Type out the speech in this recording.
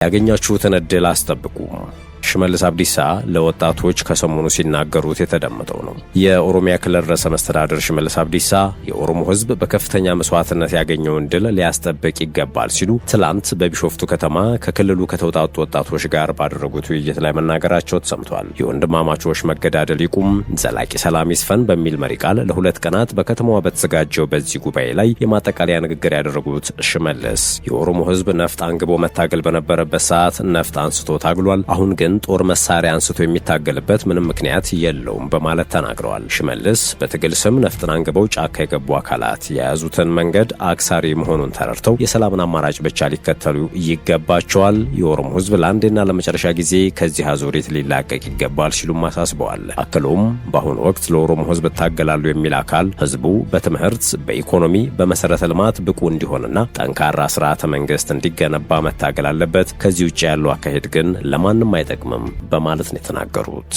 ያገኛችሁትን እድል አስጠብቁ። ሽመልስ አብዲሳ ለወጣቶች ከሰሞኑ ሲናገሩት የተደመጠው ነው። የኦሮሚያ ክልል ርዕሰ መስተዳድር ሽመልስ አብዲሳ የኦሮሞ ሕዝብ በከፍተኛ መስዋዕትነት ያገኘውን ድል ሊያስጠብቅ ይገባል ሲሉ ትላንት በቢሾፍቱ ከተማ ከክልሉ ከተውጣጡ ወጣቶች ጋር ባደረጉት ውይይት ላይ መናገራቸው ተሰምቷል። የወንድማማቾች መገዳደል ይቁም፣ ዘላቂ ሰላም ይስፈን በሚል መሪ ቃል ለሁለት ቀናት በከተማዋ በተዘጋጀው በዚህ ጉባኤ ላይ የማጠቃለያ ንግግር ያደረጉት ሽመልስ የኦሮሞ ሕዝብ ነፍጥ አንግቦ መታገል በነበረበት ሰዓት ነፍጥ አንስቶ ታግሏል። አሁን ግን ጦር መሳሪያ አንስቶ የሚታገልበት ምንም ምክንያት የለውም በማለት ተናግረዋል። ሽመልስ በትግል ስም ነፍጥን አንግበው ጫካ የገቡ አካላት የያዙትን መንገድ አክሳሪ መሆኑን ተረድተው የሰላምን አማራጭ ብቻ ሊከተሉ ይገባቸዋል። የኦሮሞ ሕዝብ ለአንዴና ለመጨረሻ ጊዜ ከዚህ አዙሪት ሊላቀቅ ይገባል ሲሉም አሳስበዋል። አክሎም በአሁኑ ወቅት ለኦሮሞ ሕዝብ እታገላሉ የሚል አካል ሕዝቡ በትምህርት፣ በኢኮኖሚ፣ በመሰረተ ልማት ብቁ እንዲሆንና ጠንካራ ስርዓተ መንግስት እንዲገነባ መታገል አለበት። ከዚህ ውጭ ያለው አካሄድ ግን ለማንም አይጠቅምም በማለት ነው የተናገሩት።